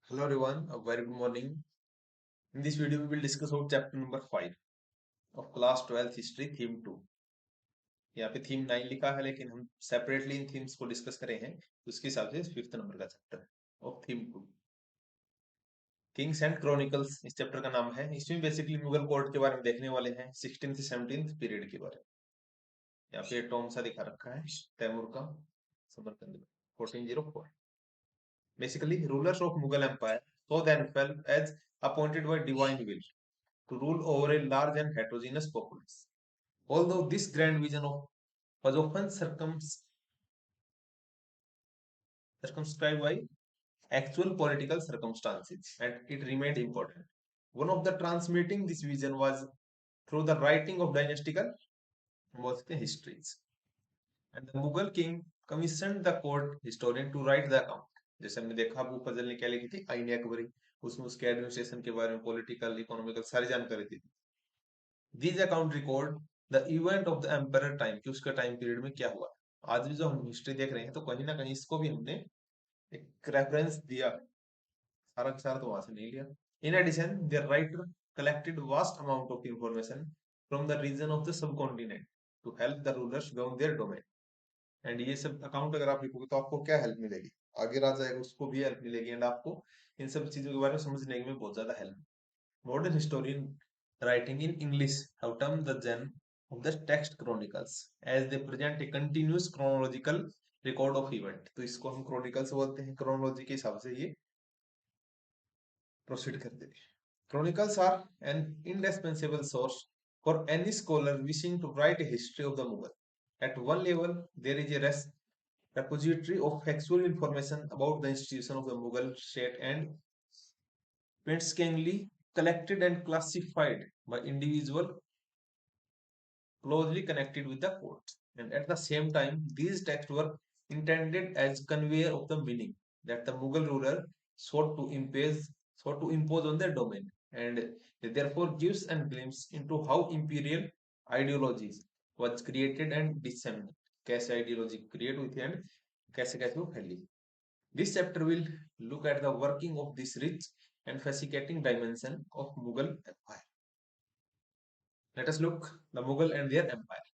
Hello everyone, a very good morning. In this video, we will discuss about chapter number 5 of class 12th history theme 2. यहाँ पे theme 9 लिखा है लेकिन हम separately in themes को discuss करें हैं तो उसके हिसाब से 5th नंबर का chapter of theme 2 Kings and chronicles इस चैप्टर का नाम है। इसमें बेसिकली मुगल कोर्ट के बारे में देखने वाले हैं, 16th से 17th पीरियड के बारे में। यहाँ पे टॉम सा दिखा रखा है तैमूर का Samarkand 1404। Basically, rulers of Mughal Empire saw themselves as appointed by divine will to rule over a large and heterogeneous populace. Although this grand vision was often circumscribed by actual political circumstances, and it remained important. One of the transmitting this vision was through the writing of dynastical histories. And the Mughal king commissioned the court historian to write the account. जैसे हमने देखा अबू फजल ने क्या लिखी थी, आईन अकबरी। उसमें उसके एडमिनिस्ट्रेशन के बारे में, पॉलिटिकल, इकोनॉमिकल सारी जानकारी थी। These account record the event of the emperor time कि उसके टाइम पीरियड में क्या हुआ। आज भी जो हम हिस्ट्री देख रहे हैं तो कहीं ना कहीं इसको भी हमने एक रेफरेंस दिया, सारा का सारा तो वहां से नहीं लिया। In addition, the writer collected vast amount of information from the region of the subcontinent to help the rulers govern their domain. And ये सब अकाउंट अगर आप लिखोगे तो आपको क्या हेल्प मिलेगी, आगे रह जाएगा उसको भी हेल्प मिलेगी, एंड आपको इन सब चीजों के बारे में समझने में बहुत ज्यादा help. Modern historian writing in English have termed the genre of the text chronicles as they present a continuous chronological record of event। तो इसको हम chronicles बोलते हैं, chronology के हिसाब से ये प्रोसीड करते हैं। Chronicles are an indispensable source for any scholar wishing to write a history of the Mughal. At one level, there is a repository of factual information about the institution of the Mughal state and painstakingly collected and classified by individual closely connected with the courts. And at the same time, these texts were intended as conveyor of the meaning that the Mughal ruler sought to impose on their domain, and it therefore gives a glimpse into how imperial ideologies was created and disseminated. कैसे ideology create हुई थी and कैसे कैसे वो फैली। This chapter will look at the working of this rich and fascinating dimension of Mughal empire. Let us look the Mughal and their empire.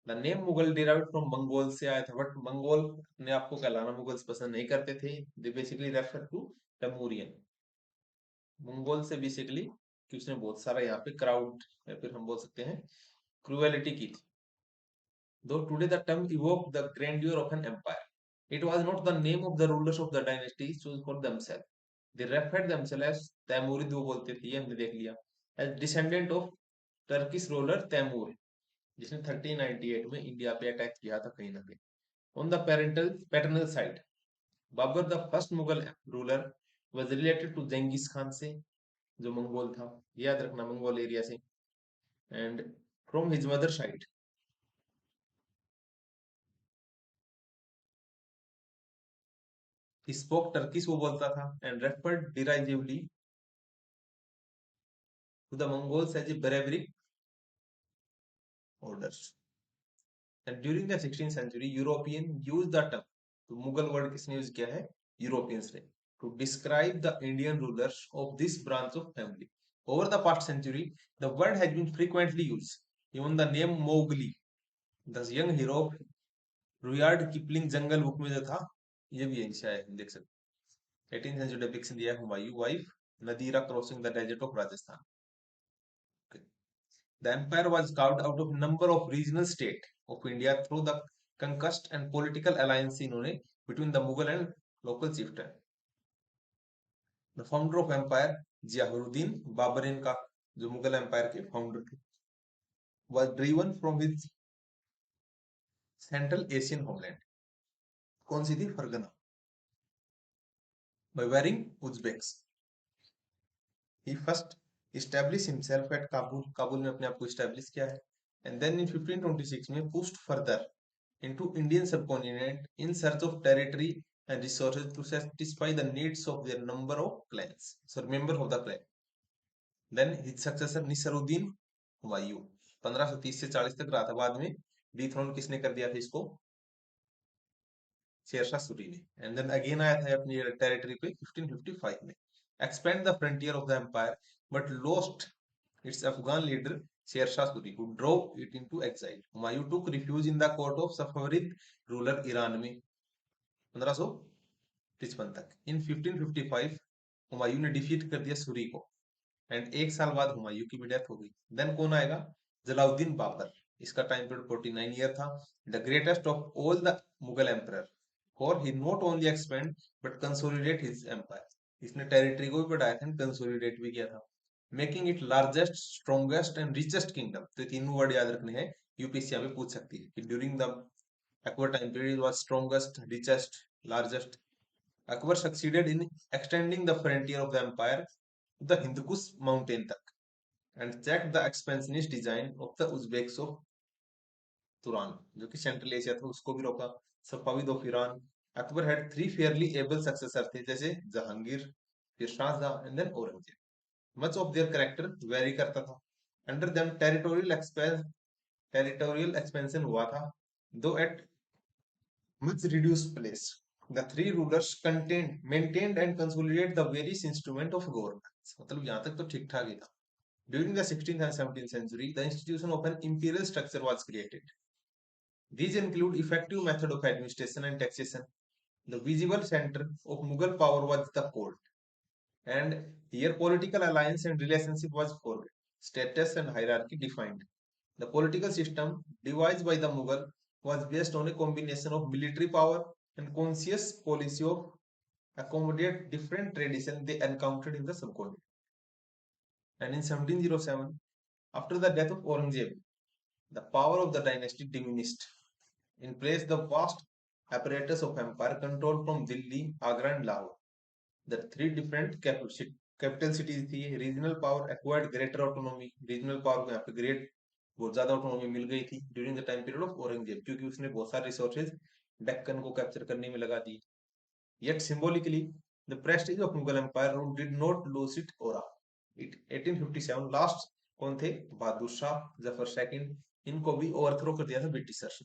The name Mughal derived from Mongol से आया था, but Mongol ने आपको कहलाना Mughals पसंद नहीं करते थे। They basically refer to Temurian। Mongol से बेसिकली कि उसने बहुत सारा यहाँ पे क्राउड या फिर हम बोल सकते हैं क्रूएलिटी की थी। Though today the term evoked the grandeur of an empire, it was not the name of the rulers of the dynasty chose for themselves. They referred themselves as तैमूरिद, वो बोलते थे, ये हमने देख लिया, as descendant of Turkish ruler Taimur, जिसने 1398 में India पे अटैक किया था कहीं ना कहीं। On the paternal side, Babar the first Mughal ruler was related to जेंगिस Khan से, जो मंगोल था, याद रखना मंगोल एरिया से। And from his mother side, he spoke Turkish, वो बोलता था, and referred derisively to the Mongols as a barbaric orders. And during the 16th century, European used the term, तो मुगल वर्ड किसने use किया है, Europeans ने, to describe the Indian rulers of this branch of family. Over the past century, the word has been frequently used. Even the name Mowgli, the young hero of Rudyard Kipling Jungle Book में जो था, ये भी यहीं से आया है, देख सकते। 18th century depiction दिया है Humayun wife Nadira crossing the desert of Rajasthan. The empire was carved out of a number of regional states of India through the conquest and political alliance इन्होंने between the Mughal and local chieftain. The founder of empire, Ziauddin Babur, इनका जो Mughal empire के founder थे, was driven from his Central Asian homeland. कौन सी थी, Fergana, by wearing Uzbeks. He first established himself at Kabul. Kabul में अपने आप को establish किया है, and then in 1526 में pushed further into Indian subcontinent in search of territory and resources to satisfy the needs of their number of clans. So member of the clan. Then his successor Nisruddin Humayun 1530 से 40 तक रहा था, बाद में dethrone किसने कर दिया था इसको, शेरशाह सूरी ने। एंड देन अगेन आया था अपनी टेरिटरी पे 1555 में। expand the frontier of the empire, but lost its Afghan leader Sher Shah Suri, who drove it into exile. Humayun took refuge in the court of Safavid ruler Iran में 1555 तक. In 1555 Humayun ने defeat कर दिया सूरी को and एक साल बाद हुमायूं की भी डेथ हो गई. देन कौन आएगा? जलाउद्दीन बाबर. इसका टाइम पीरियड 49 ईयर था. The greatest of all the Mughal emperor, for he not only expand but consolidate his empire. इसने टेरिटरी को भी बढ़ाया था, कंसोलिडेट भी किया था, making it largest, strongest and richest kingdom. तो तीनों वर्ड याद रखने हैं, यूपीएससी में पूछ सकती है कि during the Akbar time period was strongest, richest, largest. Akbar succeeded in extending the frontier of the empire to the Hindkush mountain tak, and checked the expansionist design of the Uzbeks of Turan, जो कि central Asia था, उसको भी रोका. Safavid of Iran. Akbar had three fairly able successor थे, जैसे जहांगीर, फिर Shahjahan and then Aurangzeb. Much of their character very करता था. अंडर देम टेरिटोरियल एक्सपेंशन हुआ था, though at much reduced place. The three rulers maintained and consolidated the various instrument of governance. मतलब यहाँ तक तो ठीक ठाक ही था. During the 16th and 17th century, the institution of an imperial structure was created. These include effective method of administration and taxation. The visible center of Mughal power was the court, and here political alliance and relationship was formed. Status and hierarchy defined. The political system devised by the Mughal was based on a combination of military power and conscious policy of accommodate different traditions they encountered in the subcontinent. And in 1707, after the death of Aurangzeb, the power of the dynasty diminished. In place, the vast apparatus of empire controlled from Delhi, Agra, and Lahore. The three different capital cities थी. Regional power acquired greater autonomy. Regional power को यहाँ पे great बहुत ज्यादा autonomy मिल गई थी during the time period of Aurangzeb, क्योंकि उसने बहुत सारे रिसोर्सेज डेक्कन को कैप्चर करने में लगा दी. Yet symbolically, the prestige of Mughal Empire did not lose its aura. It 1857 last कौन थे? बहादुर शाह, जफर सेकंड, इनको भी ओवरथ्रो कर दिया था ब्रिटिशर्स.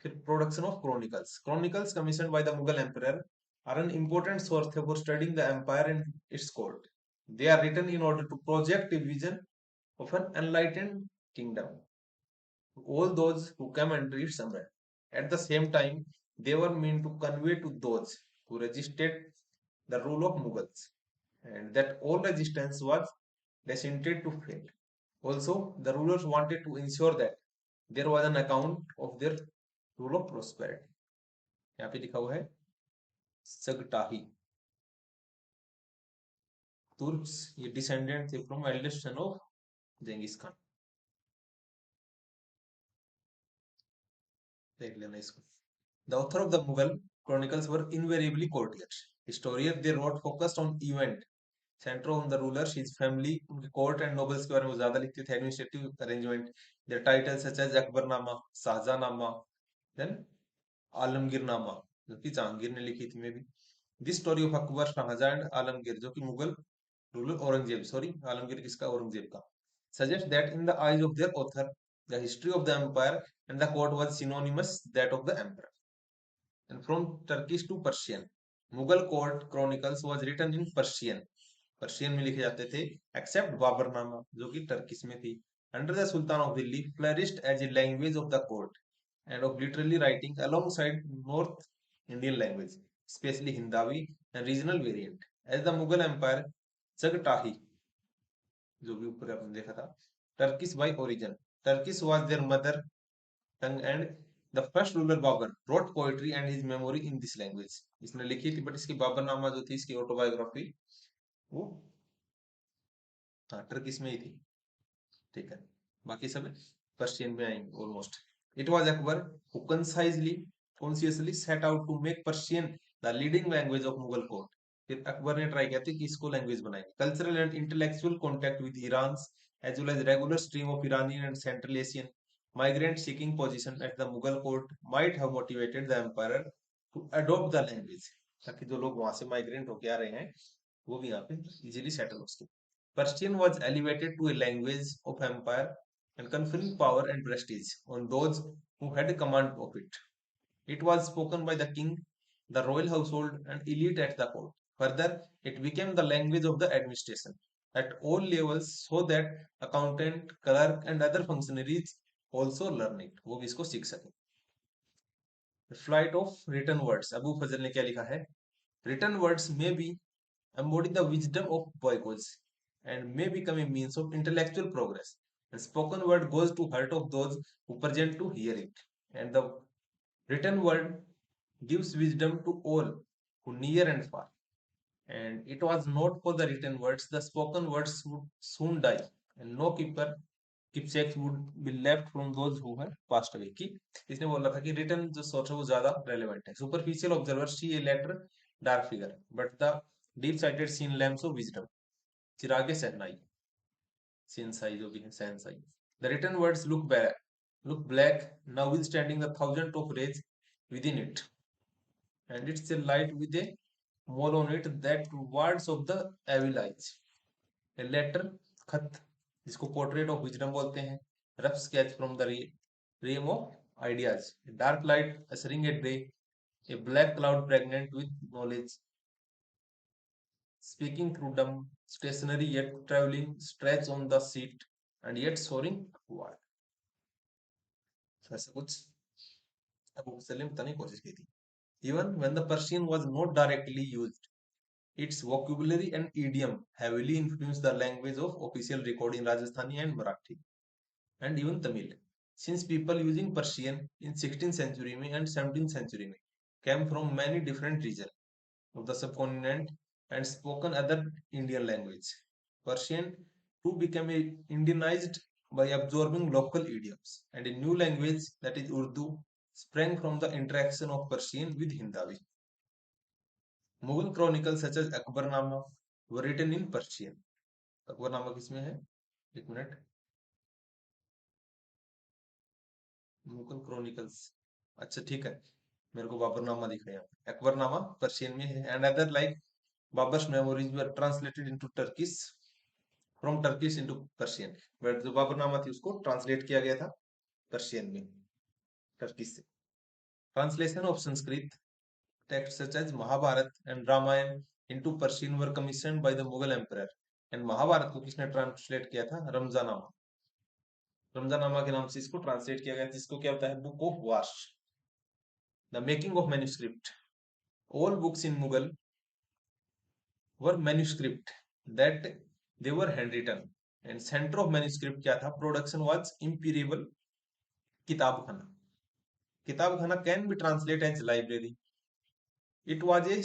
फिर production of chronicles. Chronicles commissioned by the Mughal emperor are an important source for studying the empire and its court. They are written in order to project a vision of an enlightened kingdom to all those who come under its umbrella. At the same time, they were meant to convey to those who resisted the rule of Mughals, and that all resistance was destined to fail. Also, the rulers wanted to ensure that there was an account of their rule of prosperity. यहाँ पे लिखा हुआ है सगटाही. Turks ये descendant थे from eldest son of जेंगिस Khan. देख लेना इसको. The author of the Mughal chronicles were invariably courtiers. Historians they wrote focused on event, center on the rulers, his family, उनके court and nobles के बारे में ज्यादा लिखते थे. Administrative arrangement, their titles such as Akbarnama, शाहजहांनामा, then आलमगीरनामा जो कि जहांगीर ने लिखी थी. में भी this story of Akbar, Shahjahan and Alamgir जो कि मुगल रूलर औरंगजेब, सॉरी आलमगीर किसका? औरंगजेब का. Suggest that in the eyes of their author the history of the empire and the court was synonymous that of the emperor. And from Turkish to Persian, Mughal court chronicles was written in Persian. Persian में लिखे जाते थे, accept Baburnama जो कि Turkish में थी. Under the sultan of Delhi flourished as a language of the court and of literally writing alongside North Indian language, especially Hindavi and regional variant. As the Mughal Empire, Chagtahi, जो भी ऊपर आपने देखा था, Turkish by origin. Turkish was their mother tongue and the first ruler Babur wrote poetry and his memory in this language. इसने लिखी थी, but इसकी बाबरनामा जो थी, इसकी ऑटोबायोग्राफी वो हाँ टर्किश में ही थी. ठीक है, बाकी सब पर्शियन में आएंगे almost. It was Akbar who consciously set out to make Persian the leading language of Mughal court. फिर अकबर ने ट्राई किया था कि इसको लैंग्वेज बनाएंगे. Cultural and intellectual contact with Iran as well as regular stream of Iranian and Central Asian migrants seeking position at the Mughal court might have motivated the emperor to adopt the language, ताकि जो लोग वहां से migrant होके आ रहे हैं वो भी यहाँ पे इजीली सेटल हो सके. Persian was elevated to a language of empire and conferring power and prestige on those who had command of it. It was spoken by the king, the royal household, and elite at the court. Further, it became the language of the administration at all levels so that accountant, clerk and other functionaries also learn it. वो भी इसको सीख सके. Flight of written words. Abu फजल ने क्या लिखा है? Written words may be embody the wisdom of boycotts and may become a means of intellectual progress. And spoken word goes to heart of those who present to hear it. And the written word gives wisdom to all who near and far. And it was not for the written words, the spoken words would soon die, and no keepsakes would be left from those who had passed away. कि इसने बोल रखा कि written जो सोच है वो ज्यादा रेलेवेंट है. Superficial observer see a letter dark figure but the deep sighted seen lamps of wisdom. चिरागे सहनाई सेंसाई जो भी है सेंसाई. The written words look black now withstanding the thousand of rays within it, and it's a light with a mole on it that words of the evil eyes. A letter खत जिसको portrait of wisdom बोलते हैं. Rough sketch from the realm of ideas. A dark light ushering a day. A black cloud pregnant with knowledge. Speaking through dumb, stationary yet traveling stretch on the seat and yet soaring upward. So ऐसा कुछ अबू सलीम बताने की कोशिश की थी. Even when the Persian was not directly used, its vocabulary and idiom heavily influenced the language of official record in Rajasthani and Marathi and even Tamil. Since people using Persian in 16th century and 17th century came from many different regions of the subcontinent and spoken other Indian language. Persian too became Indianized by absorbing local idioms, and a new language, that is Urdu, sprang from the interaction of Persian with Hindavi. Mughal chronicles such as Akbarnama were written in Persian. Akbarnama किसमें है? एक minute. Mughal chronicles. अच्छा ठीक है, मेरे को बाबरनामा दिख रहा है. अकबरनामा पर्शियन में है. And other like Babar's memories were translated into Turkish from Turkish into Persian. But जो बाबरनामा थी उसको ट्रांसलेट किया गया था पर्शियन में टर्किश से. Translation of Sanskrit text such as Mahabharata and Ramayana into Persian were commissioned by the Mughal emperor. And Mahabharata को किसने ट्रांसलेट किया था? रमजानामा. रमजानामा के नाम से इसको ट्रांसलेट किया गया, जिसको क्या होता है? Book of wars. The making of manuscript. All books in Mughal were manuscript, that they were handwritten. And center of manuscript क्या था? Production was imperial किताब खाना. किताब खाना can be translated as library. It was a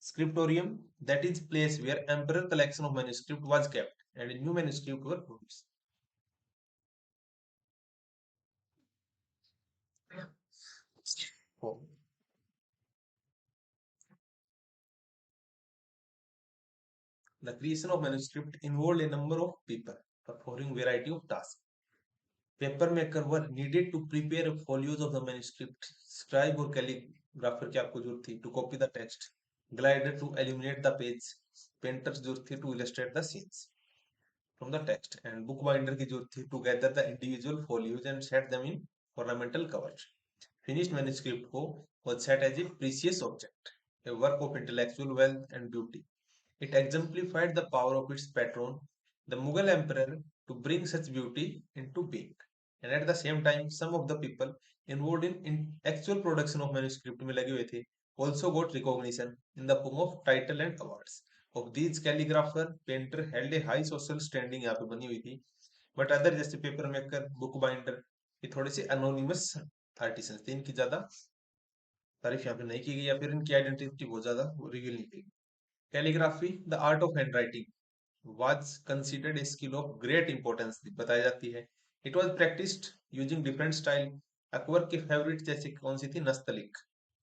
scriptorium, that is place where emperor collection of manuscript was kept and new manuscript were produced. Oh. The creation of manuscript involved a number of people performing variety of tasks. Paper maker were needed to prepare folios of the manuscript. Scribe और calligrapher की आपको जरूरत थी to copy the text. Glider to illuminate the page. Painters जरूरत थी to illustrate the scenes from the text. And bookbinder की जरूरत थी to gather the individual folios and set them in ornamental covers. Finished manuscript को was set as a precious object, a work of intellectual wealth and beauty. It exemplified the power of its patron, the Mughal emperor, to bring such beauty into being. And at the same time, some of the people involved in actual production of manuscript में लगे हुए थे also got recognition in the form of title and awards. Of these, calligrapher, painter held a high social standing यहाँ पे बनी हुई थी. But other जैसे पेपर मेकर, बुक बाइंडर, ये थोड़े से anonymous आर्टिसंस थे. इनकी ज्यादा तारीफ यहाँ पे नहीं की गई या फिर इनकी आइडेंटिटी बहुत ज्यादा रिवील नहीं की. Calligraphy, the art of handwriting, was considered a skill of great importance. बताई जाती है. It was practiced using different style. Akbar की फेवरेट जैसे कौन सी थी? नस्तलिक.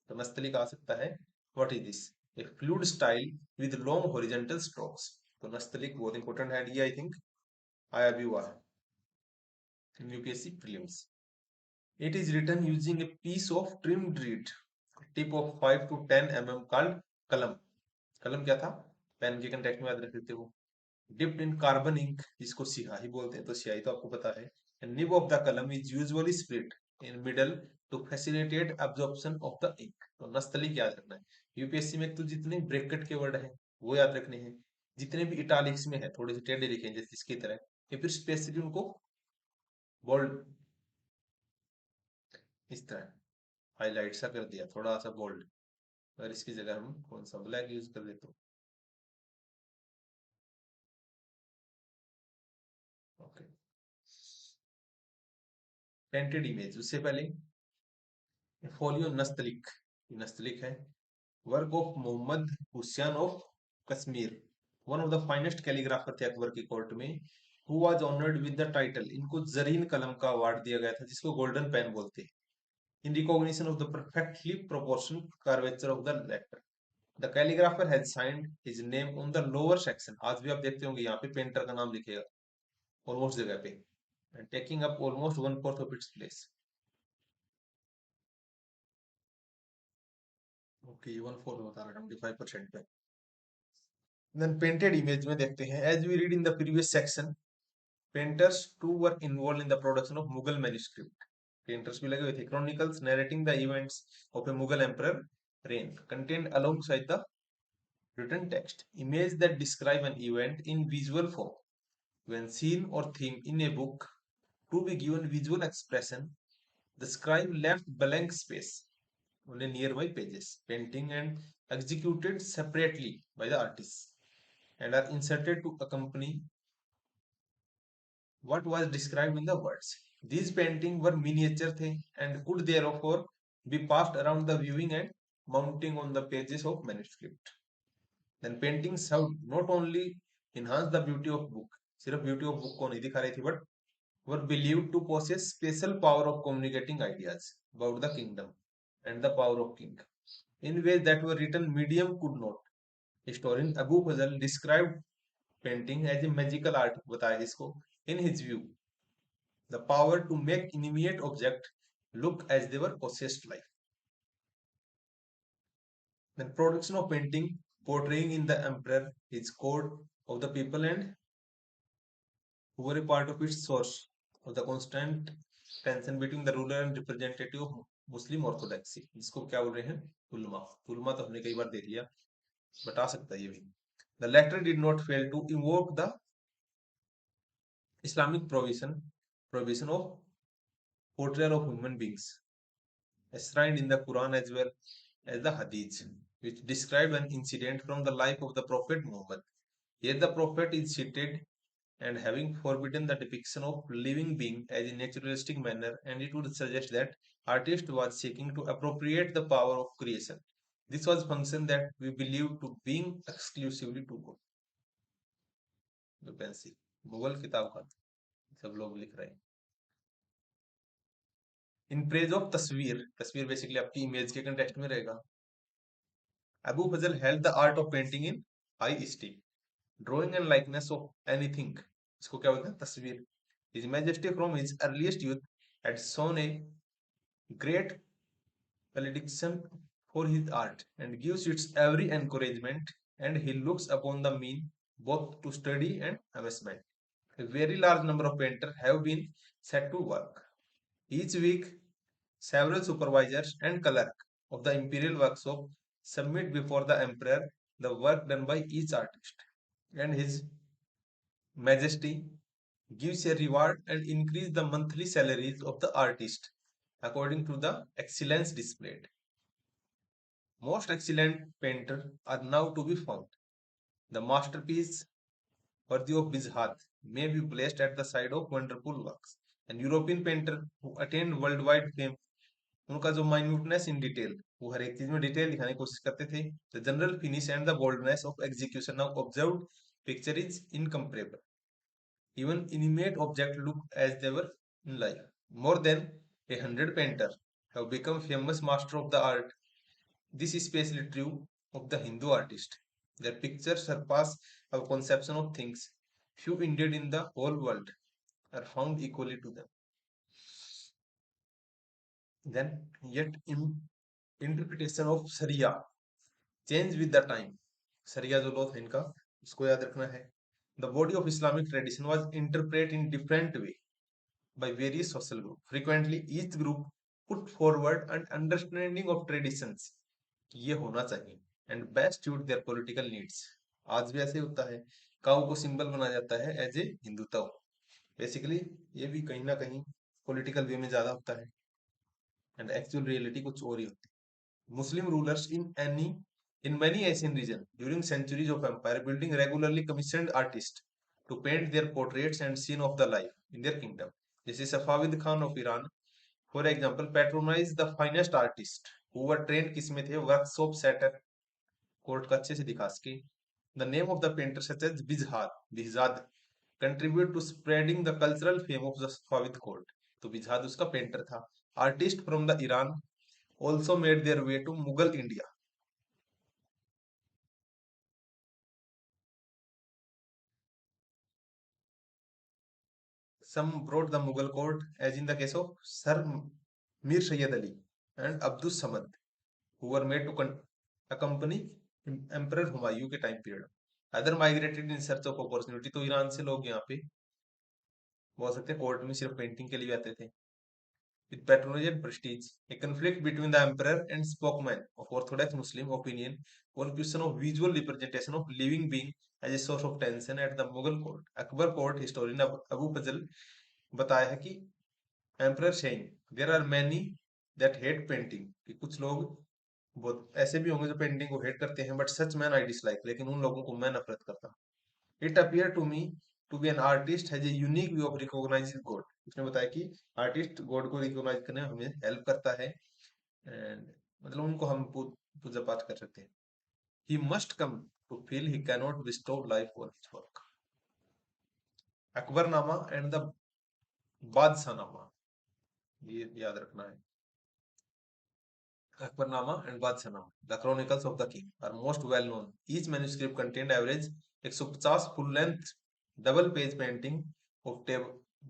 तो नस्तलिक आ सकता है. What is this? A fluid style with long horizontal strokes. तो नस्तलिक बहुत इंपॉर्टेंट है. ये आई थिंक आया भी हुआ है UPSC prelims. It is written using a piece of trimmed reed, tip of 5 to 10 mm called कलम. कलम क्या था? पेन के कंटेक्ट में याद रख लेते हो. Dipped in carbon ink, जिसको सियाही बोलते हैं, तो सियाही तो आपको पता है. And nib of the column is usually split in middle to facilitate absorption of the ink. तो नस्तलिक याद रखना है. यूपीएससी में तो जितने ब्रैकेट के वर्ड है वो याद रखने हैं, जितने भी इटालिक्स में है थोड़े से टेढ़े लिखे हैं जैसे इसकी तरह, या फिर स्पेसिफिक उनको बोल्ड इस तरह हाईलाइट सा कर दिया, थोड़ा सा बोल्ड। और इसकी जगह हम कौन सा ब्लैक यूज कर लेते हैं। ओके, पेंटेड इमेज, उससे पहले फोलियो नस्तलिक, नस्तलिक है work of Mohammad Hussain of Kashmir, one of the finest calligrapher थे अकबर की कोर्ट में, who was honoured with the title, इनको जरीन कलम का अवार्ड दिया गया था जिसको गोल्डन पेन बोलते हैं, in recognition of the perfectly proportion curvature of the letter. The calligrapher has signed his name on the lower section, आज भी आप देखते होंगे यहाँ पे पेंटर का नाम लिखेगा ऑलमोस्ट जगह पे, taking up almost 1/4 of its place. Okay, 1/4 बता रहा है 25% पे। देन पेंटेड इमेज में देखते हैं, as we read in the previous section, painters too were involve in the production of Mughal manuscript, painters भी लगे हुए थे, chronicles narrating the events of a Mughal emperor reign contained alongside the written text, image that describe an event in visual form when scene or theme in a book to be given visual expression, the scribe left blank space on a nearby pages, painting and executed separately by the artists and are inserted to accompany what was described in the words. These paintings were miniature थे and could therefore be passed around the viewing and mounting on the pages of manuscript. Then paintings have not only enhanced the beauty of book, सिर्फ beauty of book को नहीं दिखा रही थी, but were believed to possess special power of communicating ideas about the kingdom and the power of king in ways that were written medium could not. Historian Abu Fazl described painting as a magical art, बताया इसको, in his view the power to make inanimate objects look as they were possessed life. Then production of painting portraying in the emperor his code of the people and who were a part of its source of the constant tension between the ruler and representative of Muslim orthodoxy, जिसको क्या बोल रहे हैं, तुलमा। तुलमा तो हमने कई बार देख लिया, बता सकता है ये भी। The latter did not fail to invoke the Islamic prohibition of portrayal of human beings enshrined in the Quran as well as the Hadith, which describe an incident from the life of the Prophet Muhammad. Here the Prophet is cited and having forbidden the depiction of living being as a naturalistic manner, and it would suggest that artist was seeking to appropriate the power of creation. This was function that we believe to being exclusively to God. You can see Mughal किताब का सब लोग लिख रहे हैं। In praise of तस्वीर, तस्वीर basically आपकी इमेज के कंटेक्स्ट में रहेगा। Abu Fazl held the art of painting in high esteem. Drawing and likeness of anything, इसको क्या बोलते हैं, तस्वीर। His Majesty from his earliest youth had shown a great predilection for his art and gives it every encouragement, and he looks upon the mean both to study and amusement. A very large number of painters have been set to work. Each week, several supervisors and clerks of the imperial workshop submit before the emperor the work done by each artist, and his majesty gives a reward and increase the monthly salaries of the artist according to the excellence displayed. Most excellent painters are now to be found. The masterpiece worthy of Bizhat may be placed at the side of wonderful works. And European painter who attained worldwide fame, उनका जो minuteness in detail, वो हर एक चीज में detail दिखाने की कोशिश करते थे। The general finish and the boldness of execution of observed picture is incomparable. Even inanimate objects look as they were in life. More than 100 painters have become famous masters of the art. This is especially true of the Hindu artists. Their pictures surpass our conception of things. Few indeed in the whole world are found equally to them. Then, yet interpretation of Sharia change with the time. Sharia जो law था इनका, उसको याद रखना है। The body of Islamic tradition was interpreted in different way by various social groups. Frequently, each group put forward an understanding of traditions. ये होना चाहिए, and best suit there political needs. आज भी ऐसे होता है, काऊ को सिंबल बनाया जाता है एज ए हिंदुत्व। बेसिकली ये भी कहीं ना कहीं पॉलिटिकल वे में ज्यादा होता है, एंड एक्चुअल रियलिटी कुछ और ही होती है। Muslim rulers in many Asian regions during centuries of empire building regularly commissioned artists to paint their portraits and scene of the life in their kingdom. This is Safavid Khan of Iran, for example, patronized the finest artists who were trained किसमें थे, workshop shutter, court का अच्छे से दिखा सके। The name of the painter such as Bihzad contribute to spreading the cultural fame of the Safavid court. तो बिजहाद उसका painter था। Artists from the Iran also made their way to Mughal India. Some brought the Mughal court, as in the case of Sir Mir Sayyid Ali and Abdus Samad, who were made to accompany Emperor Humayun के time period. Other migrated in search of opportunity, तो Iran से लोग यहाँ पे बोल सकते हैं court में सिर्फ पेंटिंग के लिए आते थे। With patronage and prestige, a conflict between the emperor and spokesman of Orthodox Muslim opinion on question of visual representation of living being as a source of tension at the Mughal court. Akbar court historian Abu Fazal बताया है कि emperor saying there are many that hate painting, कि कुछ लोग बहुत ऐसे भी होंगे जो पेंटिंग को हेट करते हैं, but such man I dislike, लेकिन उन लोगों को मैं नफरत करता हूँ। It appear to me to be an artist has a unique way of recognising God. उसने बताया कि आर्टिस्ट गॉड को रिकॉग्नाइज करने में हमें हेल्प करता है, एंड मतलब उनको हम पूजा पाठ कर सकते हैं। He must come to feel he can not bestow life on his work. Akbarnama and the Badshahnama, ये याद रखना है। Akbarnama and Badshahnaमा, the chronicles of the king, are most well known. Each manuscript contained average 150 full length double page painting of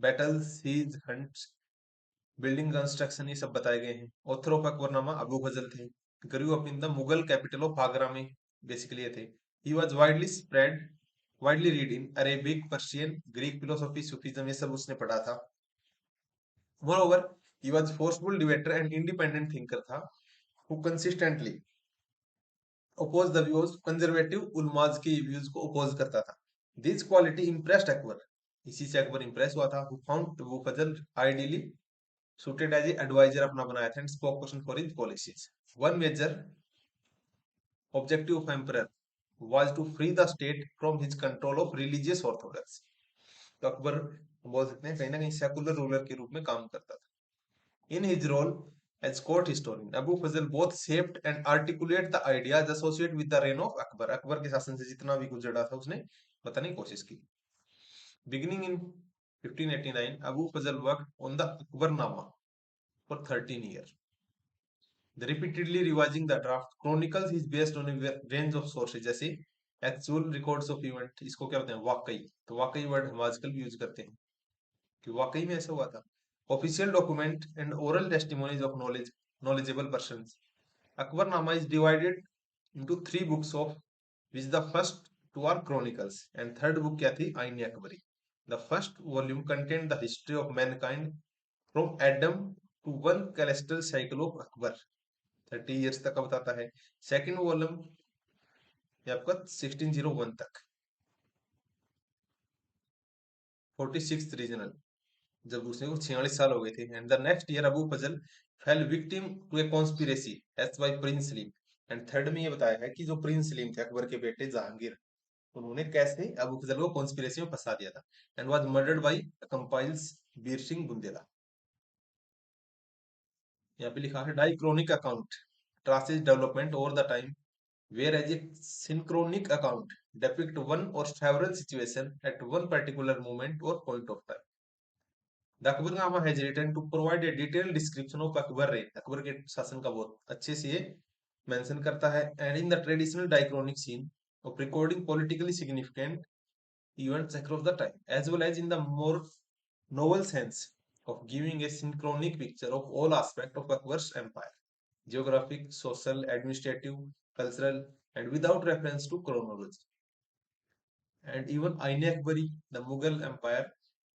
battles, siege, hunts, building construction, ये सब बताए गए हैं। ऑथर ऑफ अकबरनामा अबू फजल थे। Grew up in the Mughal capital of Agra में, basically ये थे। He was widely read in Arabic, Persian, Greek philosophy, Sufism, ये सब उसने पढ़ा था। मोreover, he was forceful debater and independent thinker था, who consistently oppose the views conservative उलमाज के व्यूज को ओपोज करता था। दिस क्वालिटी इम्प्रेस्ड अकबर, इसी से अकबर इंप्रेस हुआ था। Who found Abu Fazl ideally suited as a advisor अपना बनाया था, and spokesperson for his policies. One major objective of emperor was to free the state from his control of religious orthodox. तो अकबर बोल सकते हैं कहीं ना कहीं सेकुलर रूलर के रूप में काम करता था। In his role as court historian, Abu Fazl both shaped and articulate the ideas associated with the reign of Akbar. Akbar के शासन से जितना भी कुछ जुड़ा था उसने बताने की कोशिश की। Beginning in 1589, Abu Fazl worked on the Akbarnama for 13 years. The repeatedly revising the draft chronicles is based on a range of sources, जैसे actual records of event, इसको क्या बोलते हैं, वाकई। तो वाकई वर्ड हम आजकल भी यूज करते हैं कि वाकई में ऐसा हुआ था। Official document and oral testimonies of knowledgeable persons. Akbarnama is divided into three books, of which the first two are chronicles and third book क्या थी, आइन Akbari. The first volume contained the history of mankind from Adam to one celestial cycle of Akbar, 30 years तक का बताता है। Second volume ये आपका 1601 तक, 46 रीजनल, जब दूसरे को 46 साल हो गए थे। And the next year Abu Fazl fell victim to a conspiracy as by prince Salim. And third में ये बताया है कि जो प्रिंस सलीम थे अकबर के बेटे जहांगीर, उन्होंने कैसे अबू फजल को कॉन्स्पिरेसी में फंसा दिया था, and was murdered by compiles Bir Singh Bundela. यहाँ पे लिखा है diachronic account traces development over the time, whereas a synchronic account depict one or several situation at one particular moment or point of time. The Akbarnama has written to provide a detailed description of Akbar reign. Akbar के शासन का बहुत अच्छे से ये mention करता है, and in the traditional diachronic scene of recording politically significant events across the time, as well as in the more novel sense of giving a synchronic picture of all aspects of Akbar's empire, geographic, social, administrative, cultural, and without reference to chronology. And even Aine Akbari, the Mughal Empire,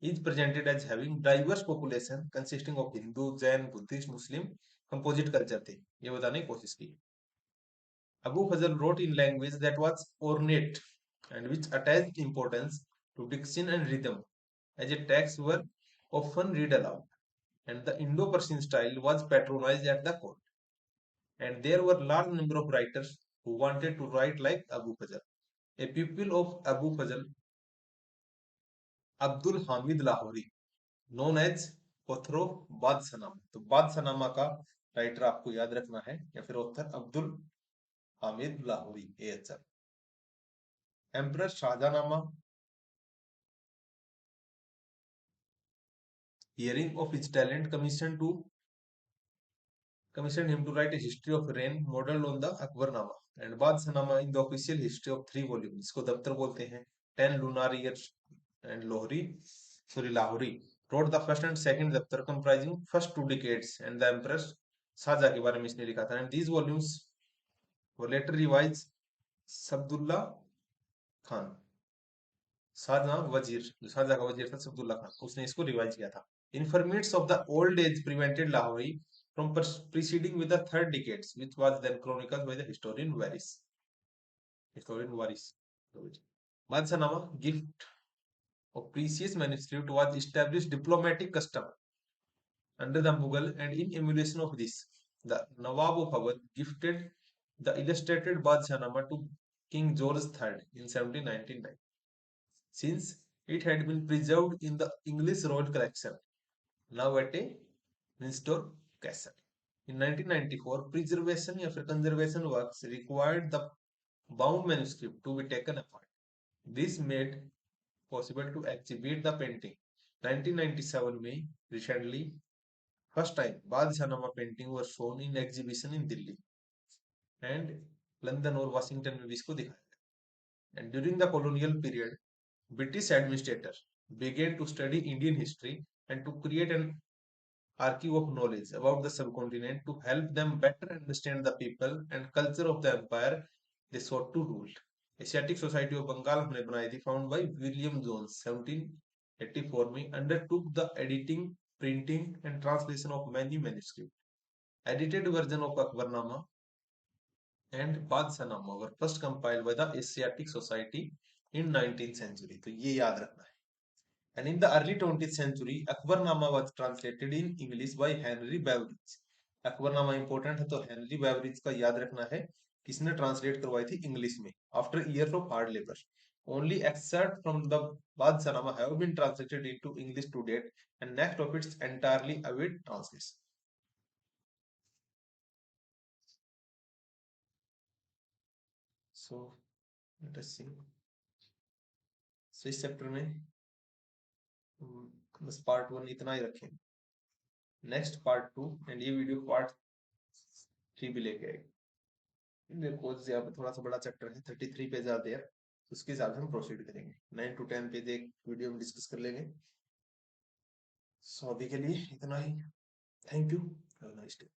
is presented as having diverse population consisting of Hindu, Jain, Buddhist, Muslim, composite culture थे, ये बताने की कोशिश की। Abu Fazl wrote in language that was ornate and which attached importance to diction and rhythm, as a texts were often read aloud, and the Indo-Persian style was patronized at the court. And there were large number of writers who wanted to write like Abu Fazl. A pupil of Abu Fazl, Abdul Hamid Lahori, known as author of बादशाहनामा. तो बादशाहनामा का writer आपको याद रखना है या फिर author Abdul Hamid Lahori AHL. Emperor Shahjahanama, hearing of his talent, commissioned him to write a history of reign modeled on the Akbarnama. And Badsanama in the official history of 3 volumes, इसको दफ्तर बोलते हैं, 10 lunar years. And Lahori wrote the first and second daftar comprising first 2 decades and the empress Shahjahan के बारे में इसने लिखा था. And these volumes were later revised. Sabdullah Khan, Shahjahan वजीर, जो शाहजहां का वजीर था सफदुल्ला खान, उसने इसको रिवाइज किया था. Informates of the old age prevented Lahori from proceeding with the third decades, which was then chronicled by the historian Waris. Badsanama, gift of precious manuscript, was established diplomatic custom under the Mughal, and in emulation of this, the Nawab of Awadh gifted the illustrated Badsanama to King George III in 1799. Since it had been preserved in the English Royal Collection, now at a Windsor Castle. In 1994, preservation या फिर conservation works required the bound manuscript to be taken apart. This made possible to exhibit the painting. 1997 में recently first time बादशाहनामा painting were shown in exhibition in Delhi and London और Washington में भी इसको दिखाया गया. And during the colonial period, British administrators began to study Indian history and to create an archive of knowledge about the subcontinent to help them better understand the people and culture of the empire they sought to rule. Asiatic Society of Bengal हमने बनाई थी, found by William Jones 1784 में, undertook the editing, printing and translation of many manuscripts. Edited version of Akbarnama and Badsanama were first compiled by the Asiatic Society in 19th century. तो ये याद रखना है. And in the early 20th century, Akbarnama was translated in English by Henry Beveridge. Akbarnama important है तो Henry Beveridge का याद रखना है, किसने ट्रांसलेट करवाई थी इंग्लिश में. After years of hard labor, only excerpts from the Badsanama have been translated into English to date, and next of its entirely await translation. So let us see. So इस chapter में बस part 1 इतना ही रखें. Next part 2 and ये video part 3 भी लेके आएगी. Because यहाँ पे थोड़ा सा बड़ा चैप्टर है, 33 पेज आर देयर, उसके हिसाब से हम प्रोसीड करेंगे. 9 to 10 पेज एक वीडियो में डिस्कस कर लेंगे. सो अभी के लिए इतना ही. Thank you. Have a nice day.